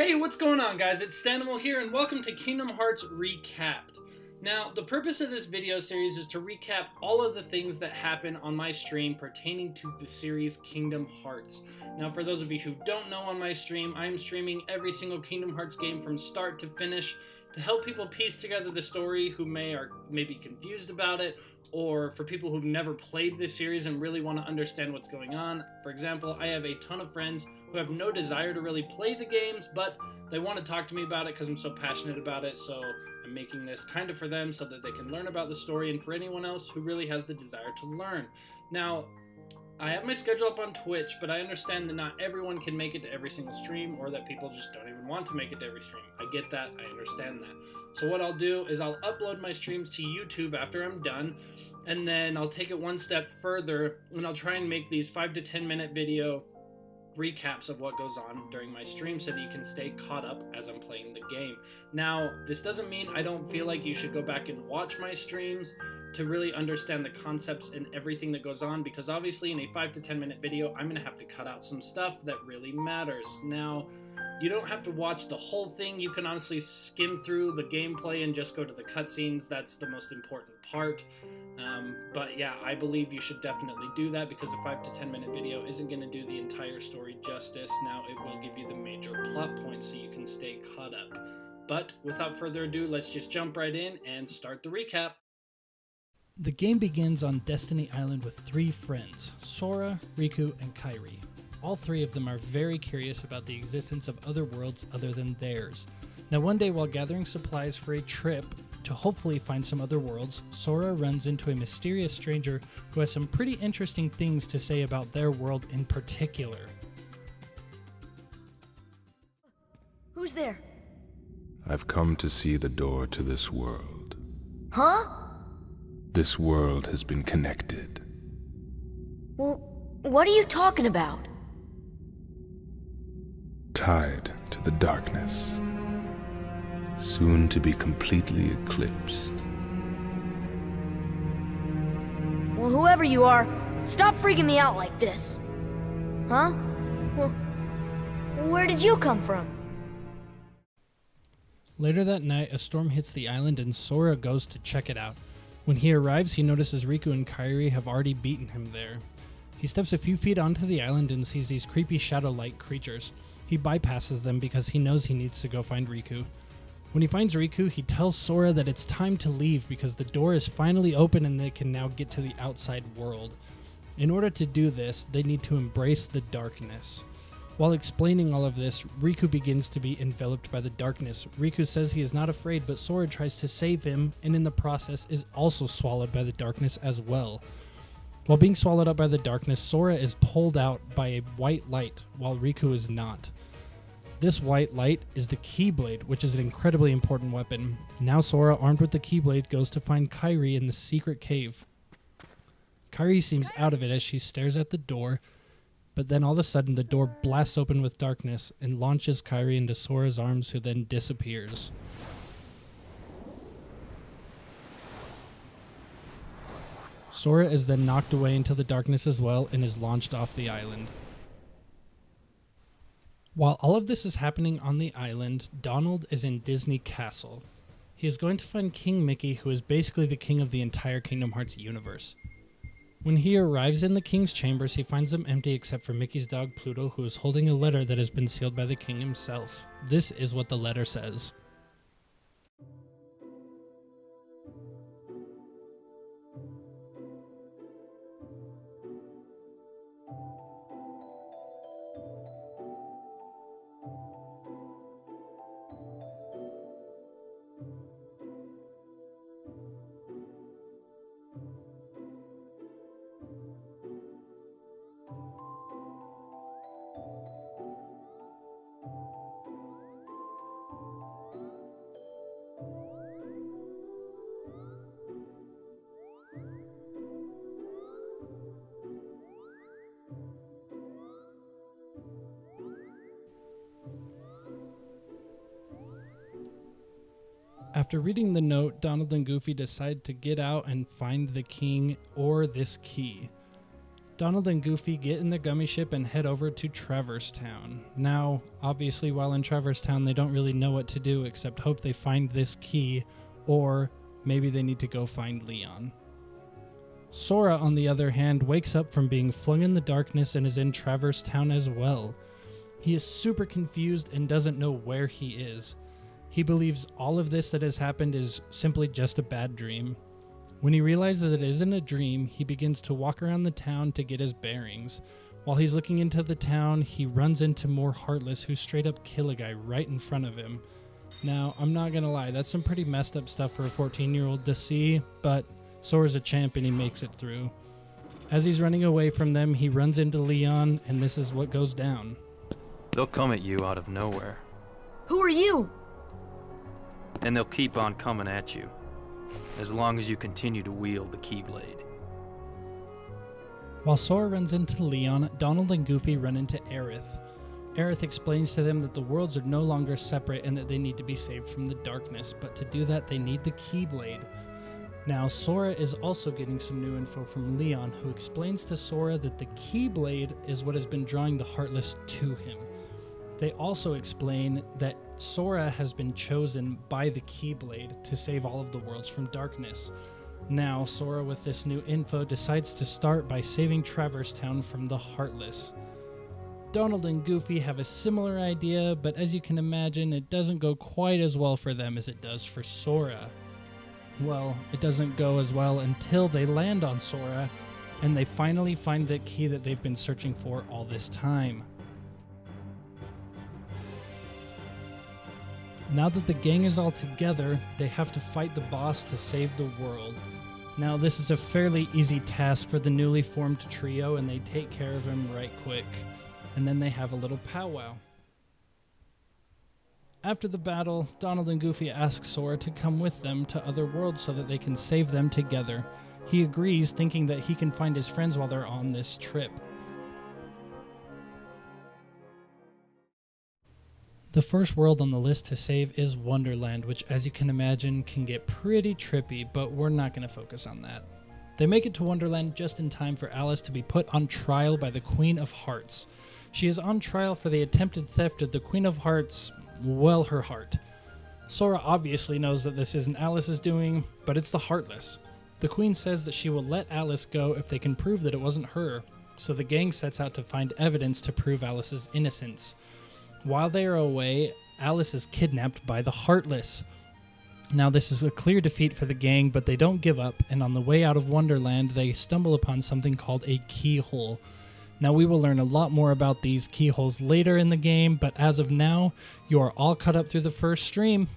Hey, what's going on, guys? It's Stanimal here, and welcome to Kingdom Hearts Recapped. Now, the purpose of this video series is to recap all of the things that happen on my stream pertaining to the series Kingdom Hearts. Now, for those of you who don't know, on my stream, I'm streaming every single Kingdom Hearts game from start to finish to help people piece together the story who may be confused about it, or for people who've never played this series and really want to understand what's going on. For example, I have a ton of friends who have no desire to really play the games, but they want to talk to me about it because I'm so passionate about it, so I'm making this kind of for them so that they can learn about the story, and for anyone else who really has the desire to learn. Now, I have my schedule up on Twitch, but I understand that not everyone can make it to every single stream, or that people just don't even want to make it to every stream. I get that, I understand that. So what I'll do is I'll upload my streams to YouTube after I'm done, and then I'll take it one step further, and I'll try and make these 5 to 10 minute video recaps of what goes on during my stream so that you can stay caught up as I'm playing the game. Now, this doesn't mean I don't feel like you should go back and watch my streams to really understand the concepts and everything that goes on, because obviously in a 5 to 10 minute video, I'm going to have to cut out some stuff that really matters. Now, you don't have to watch the whole thing. You can honestly skim through the gameplay and just go to the cutscenes. That's the most important part. But yeah, I believe you should definitely do that, because a 5 to 10 minute video isn't going to do the entire story justice. Now, it will give you the major plot points so you can stay caught up. But without further ado, let's just jump right in and start the recap. The game begins on Destiny Island with 3 friends, Sora, Riku, and Kairi. All 3 of them are very curious about the existence of other worlds other than theirs. Now, one day while gathering supplies for a trip to hopefully find some other worlds, Sora runs into a mysterious stranger who has some pretty interesting things to say about their world in particular. Who's there? I've come to see the door to this world. Huh? This world has been connected. Well, what are you talking about? Tied to the darkness. Soon to be completely eclipsed. Well, whoever you are, stop freaking me out like this. Huh? Well, where did you come from? Later that night, a storm hits the island and Sora goes to check it out. When he arrives, he notices Riku and Kairi have already beaten him there. He steps a few feet onto the island and sees these creepy shadow-like creatures. He bypasses them because he knows he needs to go find Riku. When he finds Riku, he tells Sora that it's time to leave because the door is finally open and they can now get to the outside world. In order to do this, they need to embrace the darkness. While explaining all of this, Riku begins to be enveloped by the darkness. Riku says he is not afraid, but Sora tries to save him, and in the process is also swallowed by the darkness as well. While being swallowed up by the darkness, Sora is pulled out by a white light, while Riku is not. This white light is the Keyblade, which is an incredibly important weapon. Now Sora, armed with the Keyblade, goes to find Kairi in the secret cave. Kairi seems out of it as she stares at the door, but then all of a sudden the door blasts open with darkness and launches Kairi into Sora's arms, who then disappears. Sora is then knocked away into the darkness as well and is launched off the island. While all of this is happening on the island, Donald is in Disney Castle. He is going to find King Mickey, who is basically the king of the entire Kingdom Hearts universe. When he arrives in the king's chambers, he finds them empty except for Mickey's dog Pluto, who is holding a letter that has been sealed by the king himself. This is what the letter says. After reading the note, Donald and Goofy decide to get out and find the king or this key. Donald and Goofy get in the gummy ship and head over to Traverse Town. Now, obviously, while in Traverse Town, they don't really know what to do except hope they find this key, or maybe they need to go find Leon. Sora, on the other hand, wakes up from being flung in the darkness and is in Traverse Town as well. He is super confused and doesn't know where he is. He believes all of this that has happened is simply just a bad dream. When he realizes that it isn't a dream, he begins to walk around the town to get his bearings. While he's looking into the town, he runs into more Heartless who straight up kill a guy right in front of him. Now, I'm not gonna lie, that's some pretty messed up stuff for a 14-year-old to see, but Sora's a champ and he makes it through. As he's running away from them, he runs into Leon, and this is what goes down. They'll come at you out of nowhere, Who are you? and they'll keep on coming at you, as long as you continue to wield the Keyblade. While Sora runs into Leon, Donald and Goofy run into Aerith. Aerith explains to them that the worlds are no longer separate and that they need to be saved from the darkness, but to do that they need the Keyblade. Now, Sora is also getting some new info from Leon, who explains to Sora that the Keyblade is what has been drawing the Heartless to him. They also explain that Sora has been chosen by the Keyblade to save all of the worlds from darkness. Now, Sora, with this new info, decides to start by saving Traverse Town from the Heartless. Donald and Goofy have a similar idea, but as you can imagine, it doesn't go quite as well for them as it does for Sora. Well, it doesn't go as well until they land on Sora, and they finally find the key that they've been searching for all this time. Now that the gang is all together, they have to fight the boss to save the world. Now, this is a fairly easy task for the newly formed trio, and they take care of him right quick. And then they have a little powwow. After the battle, Donald and Goofy ask Sora to come with them to other worlds so that they can save them together. He agrees, thinking that he can find his friends while they're on this trip. The first world on the list to save is Wonderland, which, as you can imagine, can get pretty trippy, but we're not going to focus on that. They make it to Wonderland just in time for Alice to be put on trial by the Queen of Hearts. She is on trial for the attempted theft of the Queen of Hearts, well, her heart. Sora obviously knows that this isn't Alice's doing, but it's the Heartless. The Queen says that she will let Alice go if they can prove that it wasn't her, so the gang sets out to find evidence to prove Alice's innocence. While they are away, Alice is kidnapped by the Heartless. Now, this is a clear defeat for the gang, but they don't give up, and on the way out of Wonderland, they stumble upon something called a keyhole. Now, we will learn a lot more about these keyholes later in the game, but as of now, you are all caught up through the first stream.